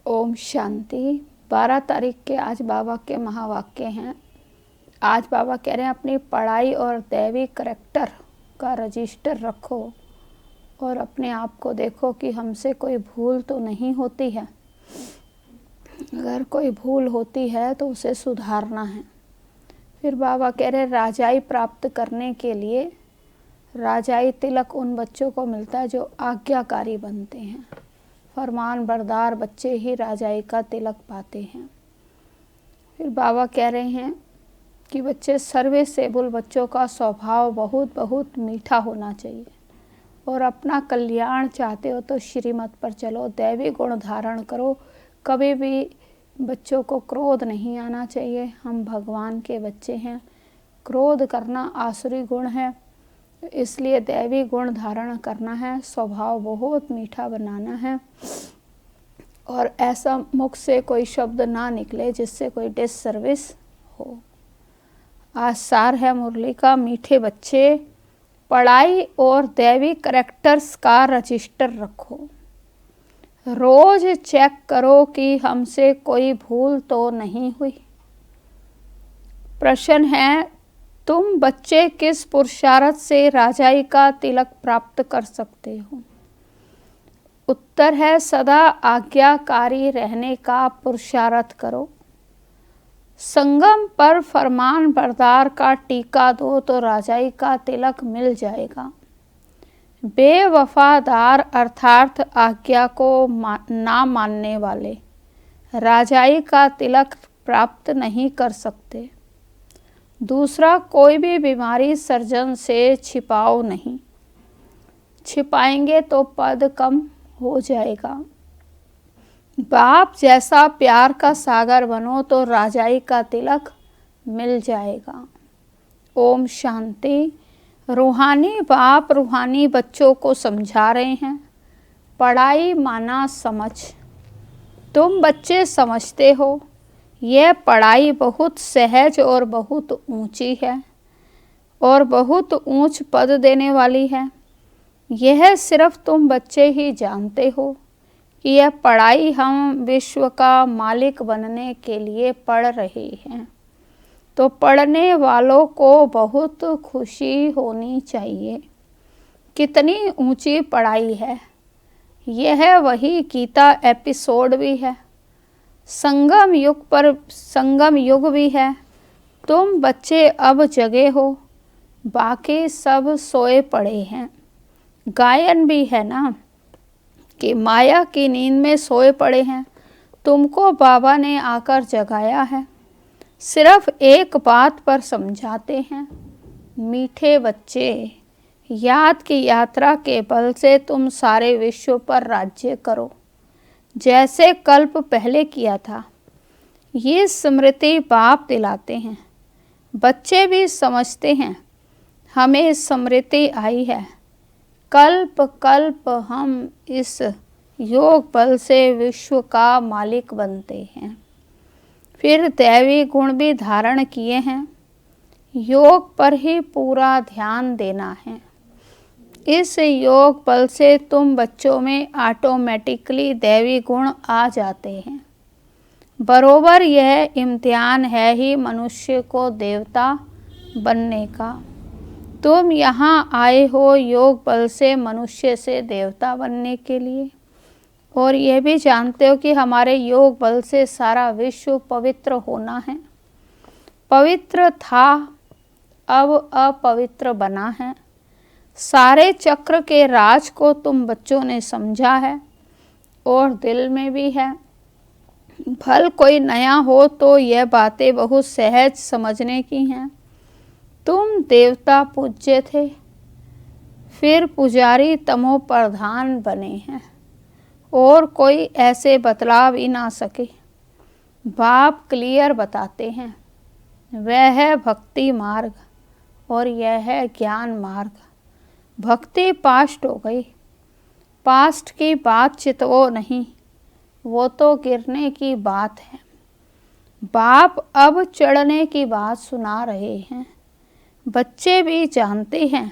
ओम शांति। 12 तारीख के आज बाबा के महावाक्य हैं। आज बाबा कह रहे हैं अपनी पढ़ाई और दैवी करैक्टर का रजिस्टर रखो और अपने आप को देखो कि हमसे कोई भूल तो नहीं होती है। अगर कोई भूल होती है तो उसे सुधारना है। फिर बाबा कह रहे हैं राजाई प्राप्त करने के लिए राजाई तिलक उन बच्चों को मिलता है जो आज्ञाकारी बनते हैं। फरमान बरदार बच्चे ही राजाई का तिलक पाते हैं। फिर बाबा कह रहे हैं कि बच्चे सर्विसेबल बच्चों का स्वभाव बहुत बहुत मीठा होना चाहिए और अपना कल्याण चाहते हो तो श्रीमत पर चलो, दैवी गुण धारण करो। कभी भी बच्चों को क्रोध नहीं आना चाहिए। हम भगवान के बच्चे हैं, क्रोध करना आसुरी गुण है, इसलिए दैवी गुण धारण करना है। स्वभाव बहुत मीठा बनाना है और ऐसा मुख से कोई शब्द ना निकले जिससे कोई डिससर्विस हो। आज सार है मुरली का, मीठे बच्चे पढ़ाई और दैवी करैक्टर्स का रजिस्टर रखो। रोज चेक करो कि हमसे कोई भूल तो नहीं हुई। प्रश्न है, तुम बच्चे किस पुरुषार्थ से राजाई का तिलक प्राप्त कर सकते हो? उत्तर है सदा आज्ञाकारी रहने का पुरुषार्थ करो। संगम पर फरमान बरदार का टीका दो तो राजाई का तिलक मिल जाएगा। बेवफादार अर्थात आज्ञा को ना मानने वाले राजाई का तिलक प्राप्त नहीं कर सकते। दूसरा, कोई भी बीमारी सर्जन से छिपाओ नहीं, छिपाएंगे तो पद कम हो जाएगा। बाप जैसा प्यार का सागर बनो तो राजाई का तिलक मिल जाएगा। ओम शांति। रूहानी बाप रूहानी बच्चों को समझा रहे हैं, पढ़ाई माना समझ। तुम बच्चे समझते हो यह पढ़ाई बहुत सहज और बहुत ऊंची है और बहुत ऊंच पद देने वाली है। यह सिर्फ तुम बच्चे ही जानते हो कि यह पढ़ाई हम विश्व का मालिक बनने के लिए पढ़ रहे हैं। तो पढ़ने वालों को बहुत खुशी होनी चाहिए। कितनी ऊंची पढ़ाई है। यह वही गीता एपिसोड भी है, संगम युग भी है। तुम बच्चे अब जगे हो, बाकी सब सोए पड़े हैं। गायन भी है ना कि माया की नींद में सोए पड़े हैं, तुमको बाबा ने आकर जगाया है। सिर्फ एक बात पर समझाते हैं, मीठे बच्चे, याद की यात्रा के बल से तुम सारे विश्व पर राज्य करो जैसे कल्प पहले किया था। ये स्मृति बाप दिलाते हैं। बच्चे भी समझते हैं हमें स्मृति आई है। कल्प कल्प हम इस योग बल से विश्व का मालिक बनते हैं। फिर दैवी गुण भी धारण किए हैं। योग पर ही पूरा ध्यान देना है। इस योग बल से तुम बच्चों में ऑटोमेटिकली दैवी गुण आ जाते हैं। बरोबर यह इम्तिहान है ही मनुष्य को देवता बनने का। तुम यहाँ आए हो योग बल से मनुष्य से देवता बनने के लिए और यह भी जानते हो कि हमारे योग बल से सारा विश्व पवित्र होना है। पवित्र था, अब अपवित्र बना है। सारे चक्र के राज को तुम बच्चों ने समझा है और दिल में भी है। भल कोई नया हो तो यह बातें बहुत सहज समझने की हैं। तुम देवता पूज्य थे, फिर पुजारी तमो प्रधान बने हैं और कोई ऐसे बतलाव ही ना सके। बाप क्लियर बताते हैं, वह है भक्ति मार्ग और यह है ज्ञान मार्ग। भक्ति पास्ट हो गई, पास्ट की बात चितवो नहीं, वो तो गिरने की बात है। बाप अब चढ़ने की बात सुना रहे हैं। बच्चे भी जानते हैं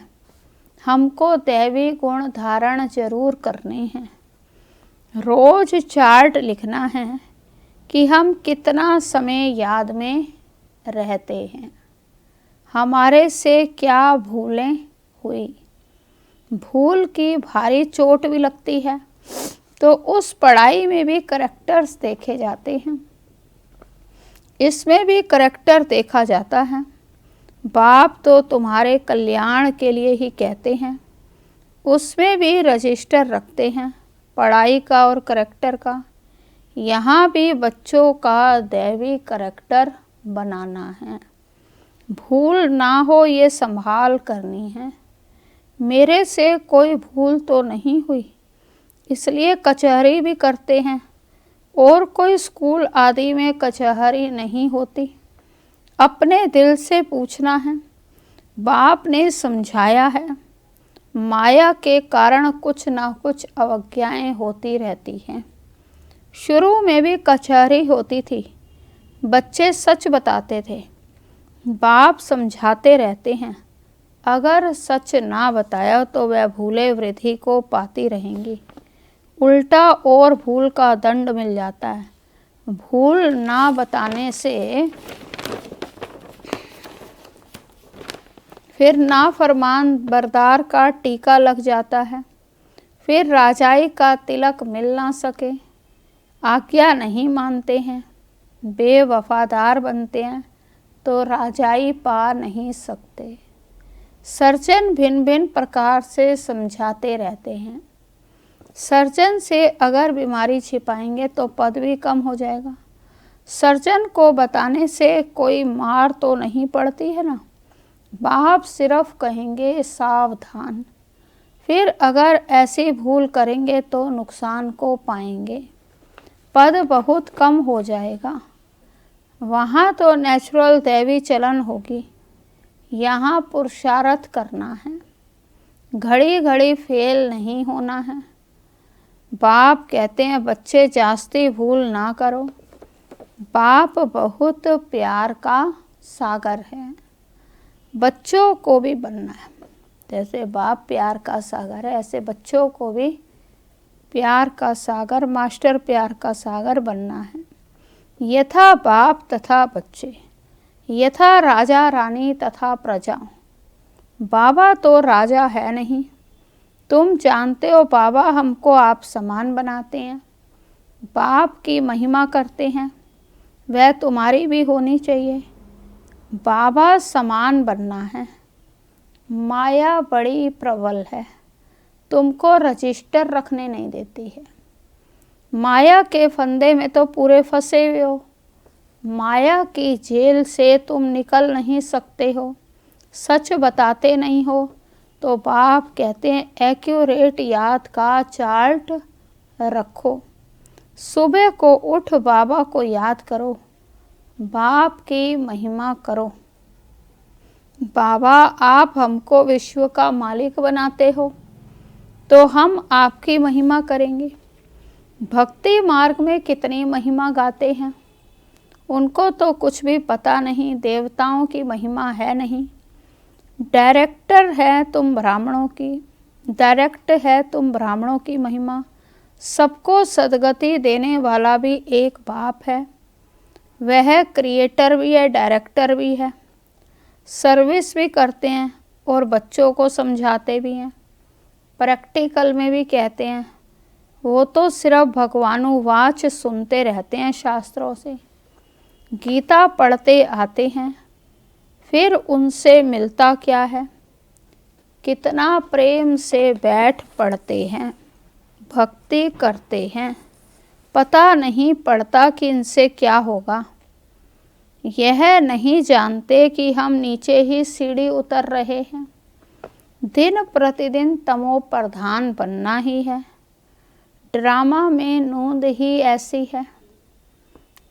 हमको दैवी गुण धारण जरूर करने हैं। रोज चार्ट लिखना है कि हम कितना समय याद में रहते हैं, हमारे से क्या भूलें हुई। भूल की भारी चोट भी लगती है तो उस पढ़ाई में भी करेक्टर्स देखे जाते हैं, इसमें भी करेक्टर देखा जाता है। बाप तो तुम्हारे कल्याण के लिए ही कहते हैं, उसमें भी रजिस्टर रखते हैं पढ़ाई का और करेक्टर का। यहाँ भी बच्चों का दैवी करेक्टर बनाना है, भूल ना हो ये संभाल करनी है। मेरे से कोई भूल तो नहीं हुई, इसलिए कचहरी भी करते हैं, और कोई स्कूल आदि में कचहरी नहीं होती। अपने दिल से पूछना है। बाप ने समझाया है, माया के कारण कुछ ना कुछ अवज्ञाएं होती रहती हैं। शुरू में भी कचहरी होती थी, बच्चे सच बताते थे, बाप समझाते रहते हैं। अगर सच ना बताया तो वह भूले वृद्धि को पाती रहेंगी, उल्टा और भूल का दंड मिल जाता है। भूल ना बताने से फिर नाफरमान बरदार का टीका लग जाता है, फिर राजाई का तिलक मिल ना सके। आज्ञा नहीं मानते हैं, बेवफादार बनते हैं तो राजाई पा नहीं सकते। सर्जन भिन्न भिन्न प्रकार से समझाते रहते हैं। सर्जन से अगर बीमारी छिपाएंगे तो पद भी कम हो जाएगा। सर्जन को बताने से कोई मार तो नहीं पड़ती है ना। बाप सिर्फ कहेंगे सावधान, फिर अगर ऐसी भूल करेंगे तो नुकसान को पाएंगे, पद बहुत कम हो जाएगा। वहाँ तो नेचुरल दैवी चलन होगी, यहाँ पुरुषार्थ करना है, घड़ी घड़ी फेल नहीं होना है। बाप कहते हैं बच्चे जास्ती भूल ना करो। बाप बहुत प्यार का सागर है, बच्चों को भी बनना है। जैसे बाप प्यार का सागर है, ऐसे बच्चों को भी प्यार का सागर, मास्टर प्यार का सागर बनना है। यथा बाप तथा बच्चे, यथा राजा रानी तथा प्रजा। बाबा तो राजा है नहीं, तुम जानते हो बाबा हमको आप समान बनाते हैं, बाप की महिमा करते हैं, वह तुम्हारी भी होनी चाहिए। बाबा समान बनना है। माया बड़ी प्रबल है, तुमको रजिस्टर रखने नहीं देती है। माया के फंदे में तो पूरे फंसे हुए हो, माया की जेल से तुम निकल नहीं सकते हो। सच बताते नहीं हो तो बाप कहते हैं एक्यूरेट याद का चार्ट रखो। सुबह को उठ बाबा को याद करो, बाप की महिमा करो। बाबा आप हमको विश्व का मालिक बनाते हो तो हम आपकी महिमा करेंगे। भक्ति मार्ग में कितनी महिमा गाते हैं, उनको तो कुछ भी पता नहीं, देवताओं की महिमा है नहीं। डायरेक्टर है तुम ब्राह्मणों की, डायरेक्ट है तुम ब्राह्मणों की महिमा। सबको सदगति देने वाला भी एक बाप है, वह क्रिएटर भी है, डायरेक्टर भी है। सर्विस भी करते हैं और बच्चों को समझाते भी हैं। प्रैक्टिकल में भी कहते हैं, वो तो सिर्फ भगवानुवाच सुनते रहते हैं शास्त्रों से, गीता पढ़ते आते हैं, फिर उनसे मिलता क्या है। कितना प्रेम से बैठ पढ़ते हैं, भक्ति करते हैं, पता नहीं पड़ता कि इनसे क्या होगा। यह नहीं जानते कि हम नीचे ही सीढ़ी उतर रहे हैं। दिन प्रतिदिन तमो प्रधान बनना ही है, ड्रामा में नूंद ही ऐसी है।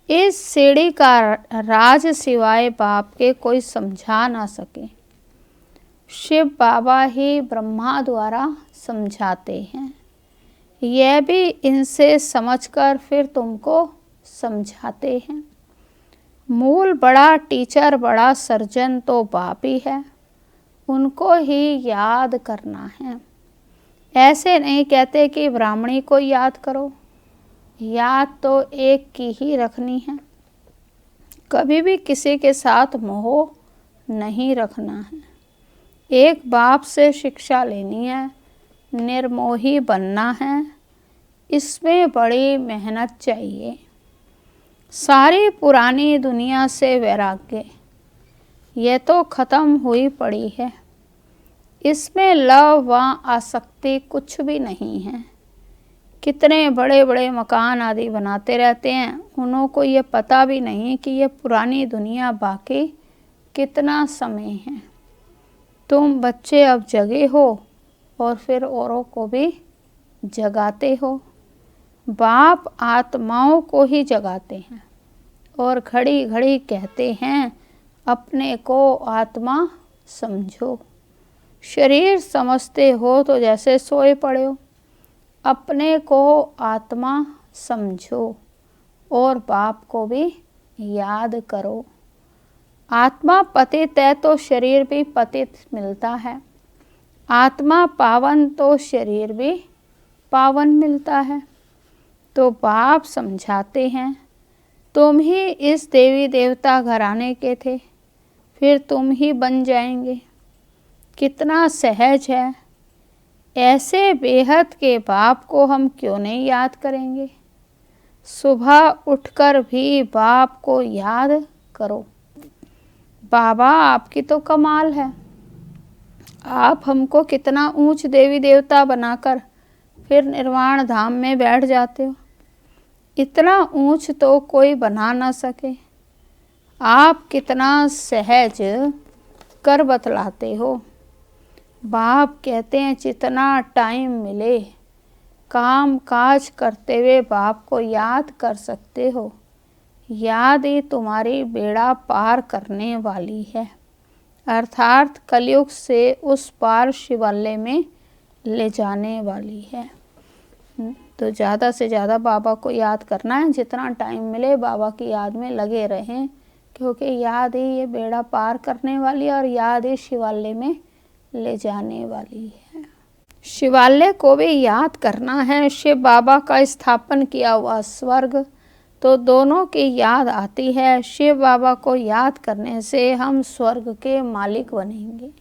इस सीढ़ी का राज सिवाय बाप के कोई समझा ना सके। शिव बाबा ही ब्रह्मा द्वारा समझाते हैं, यह भी इनसे समझकर फिर तुमको समझाते हैं। मूल बड़ा टीचर, बड़ा सर्जन तो बाप ही है, उनको ही याद करना है। ऐसे नहीं कहते कि ब्राह्मणी को याद करो, याद तो एक की ही रखनी है। कभी भी किसी के साथ मोह नहीं रखना है। एक बाप से शिक्षा लेनी है, निर्मोही बनना है। इसमें बड़ी मेहनत चाहिए। सारी पुरानी दुनिया से वैराग्य, यह तो खत्म हुई पड़ी है। इसमें लव व आसक्ति कुछ भी नहीं है। कितने बड़े बड़े मकान आदि बनाते रहते हैं, उन्हों को ये पता भी नहीं कि ये पुरानी दुनिया बाकी कितना समय है। तुम बच्चे अब जगे हो और फिर औरों को भी जगाते हो। बाप आत्माओं को ही जगाते हैं और घड़ी घड़ी कहते हैं अपने को आत्मा समझो। शरीर समझते हो तो जैसे सोए पड़े हो। अपने को आत्मा समझो और बाप को भी याद करो। आत्मा पतित है तो शरीर भी पतित मिलता है। आत्मा पावन तो शरीर भी पावन मिलता है। तो बाप समझाते हैं, तुम ही इस देवी देवता घराने के थे, फिर तुम ही बन जाएंगे। कितना सहज है। ऐसे बेहद के बाप को हम क्यों नहीं याद करेंगे। सुबह उठकर भी बाप को याद करो। बाबा आपकी तो कमाल है। आप हमको कितना ऊंच देवी देवता बनाकर फिर निर्वाण धाम में बैठ जाते हो। इतना ऊंच तो कोई बना ना सके। आप कितना सहज कर बतलाते हो। बाप कहते हैं जितना टाइम मिले काम काज करते हुए बाप को याद कर सकते हो। याद ही तुम्हारी बेड़ा पार करने वाली है, अर्थात कलयुग से उस पार शिवालय में ले जाने वाली है। तो ज़्यादा से ज़्यादा बाबा को याद करना है। जितना टाइम मिले बाबा की याद में लगे रहें, क्योंकि याद ही ये बेड़ा पार करने वाली है और याद ही शिवालय में ले जाने वाली है। शिवालय को भी याद करना है। शिव बाबा का स्थापन किया हुआ स्वर्ग, तो दोनों की याद आती है। शिव बाबा को याद करने से हम स्वर्ग के मालिक बनेंगे।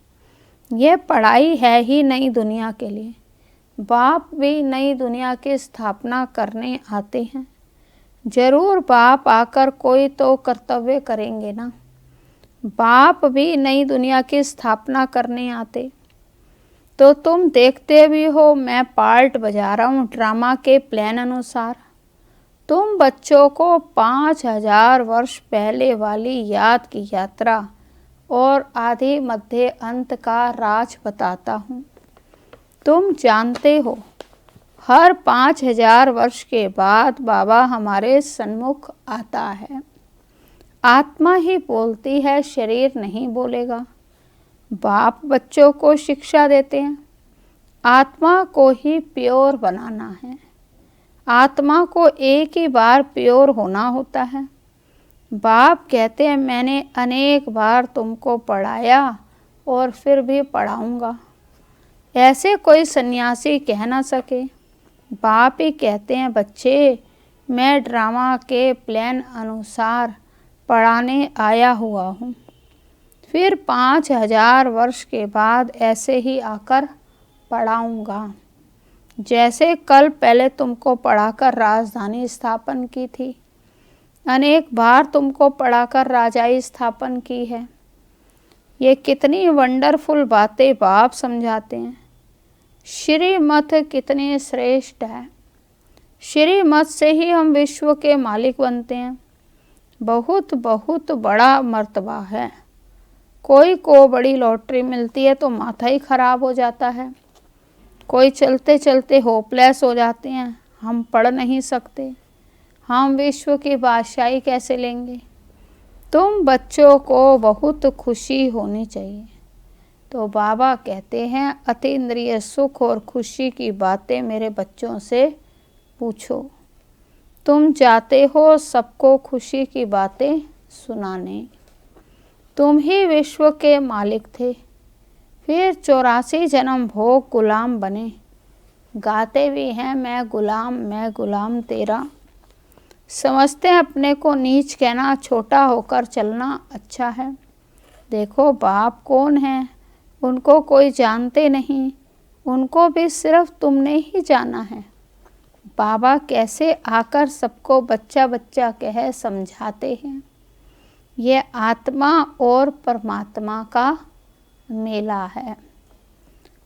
ये पढ़ाई है ही नई दुनिया के लिए। बाप भी नई दुनिया की स्थापना करने आते हैं। जरूर बाप आकर कोई तो कर्तव्य करेंगे ना। बाप भी नई दुनिया की स्थापना करने आते। तो तुम देखते भी हो मैं पार्ट बजा रहा हूँ ड्रामा के प्लान अनुसार। तुम बच्चों को 5000 वर्ष पहले वाली याद की यात्रा और आदि मध्य अंत का राज बताता हूँ। तुम जानते हो हर 5000 वर्ष के बाद बाबा हमारे सन्मुख आता है। आत्मा ही बोलती है, शरीर नहीं बोलेगा। बाप बच्चों को शिक्षा देते हैं, आत्मा को ही प्योर बनाना है। आत्मा को एक ही बार प्योर होना होता है। बाप कहते हैं मैंने अनेक बार तुमको पढ़ाया और फिर भी पढ़ाऊंगा। ऐसे कोई सन्यासी कह ना सके। बाप ही कहते हैं बच्चे मैं ड्रामा के प्लान अनुसार पढ़ाने आया हुआ हूँ। फिर 5000 वर्ष के बाद ऐसे ही आकर पढ़ाऊँगा। जैसे कल पहले तुमको पढ़ाकर राजधानी स्थापन की थी, अनेक बार तुमको पढ़ाकर राजाई स्थापन की है। ये कितनी वंडरफुल बातें बाप समझाते हैं। श्रीमत कितनी श्रेष्ठ है। श्रीमत से ही हम विश्व के मालिक बनते हैं। बहुत बहुत बड़ा मर्तबा है। कोई को बड़ी लॉटरी मिलती है तो माथा ही खराब हो जाता है। कोई चलते चलते होपलेस हो जाते हैं, हम पढ़ नहीं सकते, हम विश्व की बादशाही कैसे लेंगे। तुम बच्चों को बहुत खुशी होनी चाहिए। तो बाबा कहते हैं अतीन्द्रिय सुख और खुशी की बातें मेरे बच्चों से पूछो। तुम जाते हो सबको खुशी की बातें सुनाने। तुम ही विश्व के मालिक थे, फिर 84 जन्म भोग गुलाम बने। गाते भी हैं मैं गुलाम तेरा। समझते हैं अपने को नीच कहना, छोटा होकर चलना अच्छा है। देखो बाप कौन है, उनको कोई जानते नहीं, उनको भी सिर्फ तुमने ही जाना है। बाबा कैसे आकर सबको बच्चा बच्चा कह समझाते हैं। ये आत्मा और परमात्मा का मेला है।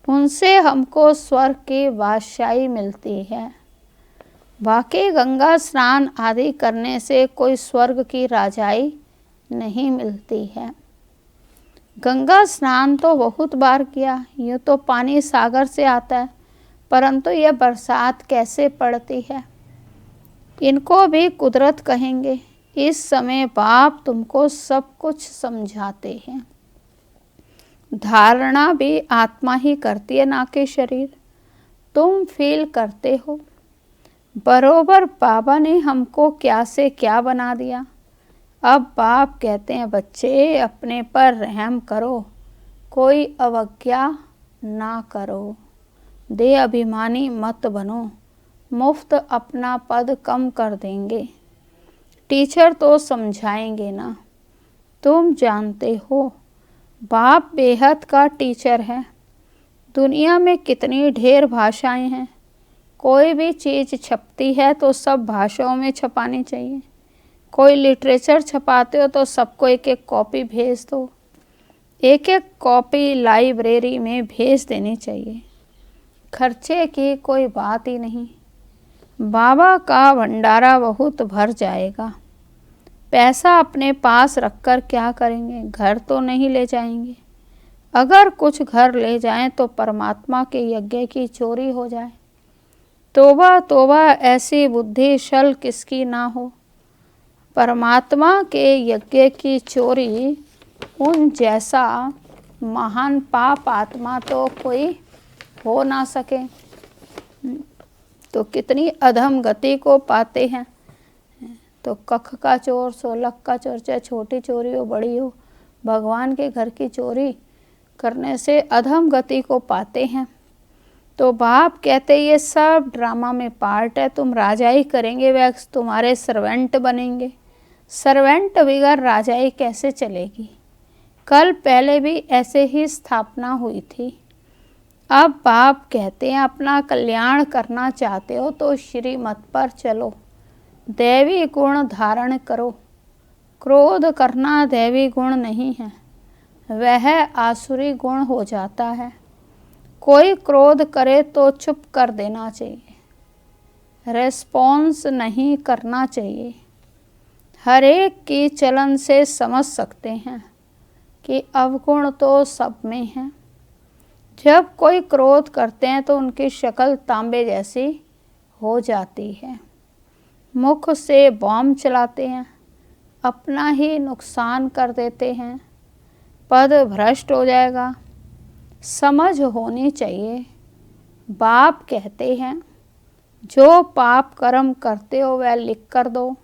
उनसे हमको स्वर्ग की बादशाही मिलती है। वाकई गंगा स्नान आदि करने से कोई स्वर्ग की राजाई नहीं मिलती है। गंगा स्नान तो बहुत बार किया, यूँ तो पानी सागर से आता है, परंतु यह बरसात कैसे पड़ती है, इनको भी कुदरत कहेंगे। इस समय बाप तुमको सब कुछ समझाते हैं। धारणा भी आत्मा ही करती है, ना कि शरीर। तुम फील करते हो। बरोबर बाबा ने हमको क्या से क्या बना दिया। अब बाप कहते हैं बच्चे अपने पर रहम करो, कोई अवज्ञा ना करो, दे अभिमानी मत बनो, मुफ्त अपना पद कम कर देंगे। टीचर तो समझाएंगे ना। तुम जानते हो बाप बेहद का टीचर है। दुनिया में कितनी ढेर भाषाएं हैं। कोई भी चीज़ छपती है तो सब भाषाओं में छपानी चाहिए। कोई लिटरेचर छपाते हो तो सबको एक एक कॉपी भेज दो। एक एक कॉपी लाइब्रेरी में भेज देनी चाहिए। खर्चे की कोई बात ही नहीं। बाबा का भंडारा बहुत भर जाएगा। पैसा अपने पास रखकर क्या करेंगे, घर तो नहीं ले जाएंगे। अगर कुछ घर ले जाएं तो परमात्मा के यज्ञ की चोरी हो जाए। तोबा तोबा, ऐसी बुद्धि शल किसकी ना हो। परमात्मा के यज्ञ की चोरी उन जैसा महान पाप आत्मा तो कोई हो ना सके। तो कितनी अधम गति को पाते हैं। तो कख का चोर सो लख का चोर, चाहे छोटी चोरी हो बड़ी हो, भगवान के घर की चोरी करने से अधम गति को पाते हैं। तो बाप कहते ये सब ड्रामा में पार्ट है। तुम राजाई करेंगे, वह तुम्हारे सर्वेंट बनेंगे। सर्वेंट बगैर राजाई कैसे चलेगी। कल पहले भी ऐसे ही स्थापना हुई थी। अब बाप कहते हैं अपना कल्याण करना चाहते हो तो श्रीमत पर चलो, दैवी गुण धारण करो। क्रोध करना दैवी गुण नहीं है, वह आसुरी गुण हो जाता है। कोई क्रोध करे तो चुप कर देना चाहिए, रेस्पॉन्स नहीं करना चाहिए। हर एक की चलन से समझ सकते हैं कि अवगुण तो सब में है। जब कोई क्रोध करते हैं तो उनकी शक्ल तांबे जैसी हो जाती है। मुख से बॉम्ब चलाते हैं, अपना ही नुकसान कर देते हैं, पद भ्रष्ट हो जाएगा। समझ होनी चाहिए। बाप कहते हैं जो पाप कर्म करते हो वह लिख कर दो,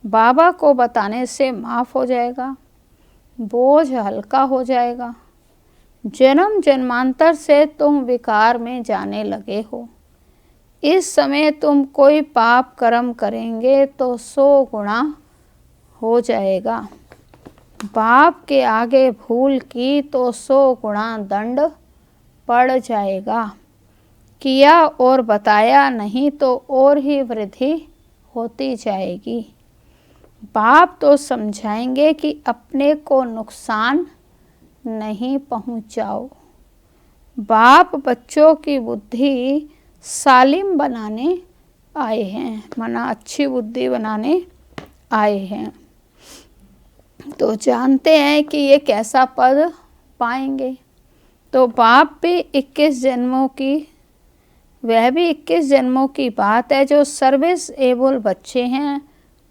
बाबा को बताने से माफ़ हो जाएगा, बोझ हल्का हो जाएगा। जन्म जन्मांतर से तुम विकार में जाने लगे हो। इस समय तुम कोई पाप कर्म करेंगे तो 100 गुना हो जाएगा। बाप के आगे भूल की तो 100 गुना दंड पड़ जाएगा। किया और बताया नहीं तो और ही वृद्धि होती जाएगी। बाप तो समझाएंगे कि अपने को नुकसान नहीं पहुंचाओ। बाप बच्चों की बुद्धि सालिम बनाने आए हैं, मना अच्छी बुद्धि बनाने आए हैं। तो जानते हैं कि ये कैसा पद पाएंगे। तो बाप भी 21 जन्मों की, वह भी 21 जन्मों की बात है। जो सर्विस एबल बच्चे हैं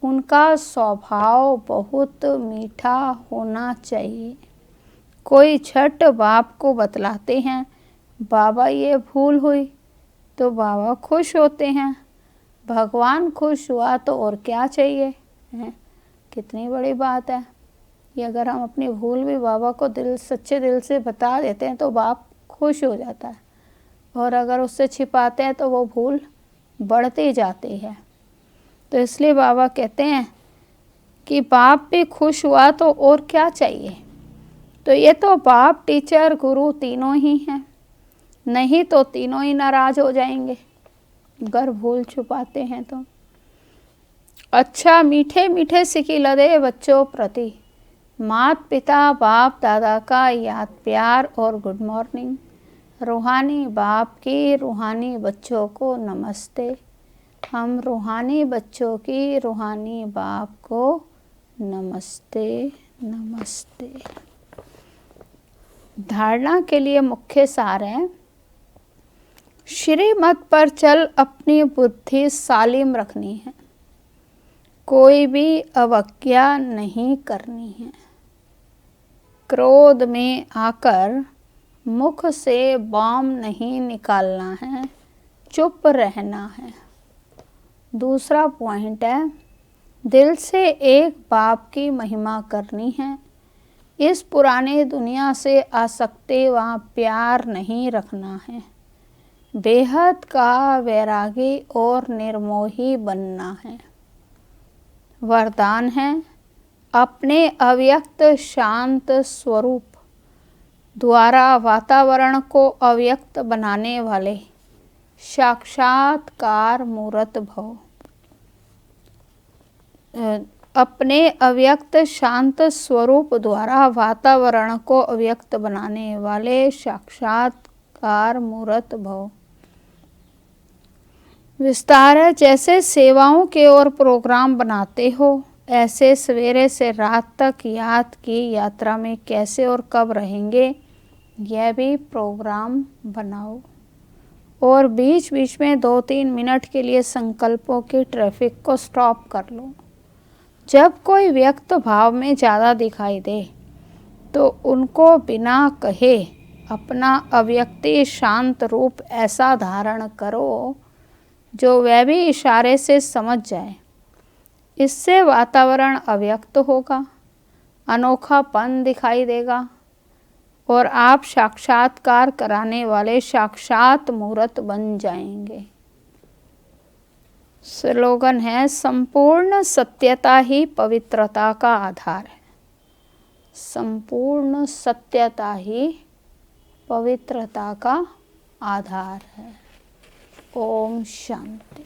उनका स्वभाव बहुत मीठा होना चाहिए। कोई झट बाप को बतलाते हैं बाबा ये भूल हुई, तो बाबा खुश होते हैं। भगवान खुश हुआ तो और क्या चाहिए है। कितनी बड़ी बात है ये। अगर हम अपनी भूल भी बाबा को सच्चे दिल से बता देते हैं तो बाप खुश हो जाता है, और अगर उससे छिपाते हैं तो वो भूल बढ़ती जाती है। तो इसलिए बाबा कहते हैं कि बाप भी खुश हुआ तो और क्या चाहिए। तो ये तो बाप, टीचर, गुरु तीनों ही हैं, नहीं तो तीनों ही नाराज हो जाएंगे अगर भूल छुपाते हैं तो। अच्छा, मीठे मीठे सिकी लदे बच्चों प्रति मात पिता बाप दादा का याद प्यार और गुड मॉर्निंग। रूहानी बाप की रूहानी बच्चों को नमस्ते। हम रूहानी बच्चों की रूहानी बाप को नमस्ते नमस्ते। धारणा के लिए मुख्य सार है, श्रीमत पर चल अपनी बुद्धि सालिम रखनी है, कोई भी अवज्ञा नहीं करनी है, क्रोध में आकर मुख से बॉम्ब नहीं निकालना है, चुप रहना है। दूसरा पॉइंट है, दिल से एक बाप की महिमा करनी है, इस पुराने दुनिया से आसक्ति व प्यार नहीं रखना है, बेहद का वैरागी और निर्मोही बनना है। वरदान है, अपने अव्यक्त शांत स्वरूप द्वारा वातावरण को अव्यक्त बनाने वाले साक्षात्कार मूर्त भव। अपने अव्यक्त शांत स्वरूप द्वारा वातावरण को अव्यक्त बनाने वाले साक्षात्कार मूर्त भव। विस्तार है, जैसे सेवाओं के और प्रोग्राम बनाते हो, ऐसे सवेरे से रात तक याद की यात्रा में कैसे और कब रहेंगे यह भी प्रोग्राम बनाओ। और बीच बीच में 2-3 मिनट के लिए संकल्पों की ट्रैफिक को स्टॉप कर लो। जब कोई व्यक्त भाव में ज़्यादा दिखाई दे तो उनको बिना कहे अपना अव्यक्ति शांत रूप ऐसा धारण करो जो वह भी इशारे से समझ जाए। इससे वातावरण अव्यक्त होगा, अनोखापन दिखाई देगा और आप साक्षात्कार कराने वाले साक्षात मूर्त बन जाएंगे। स्लोगन है, संपूर्ण सत्यता ही पवित्रता का आधार है। संपूर्ण सत्यता ही पवित्रता का आधार है। ओम शांति।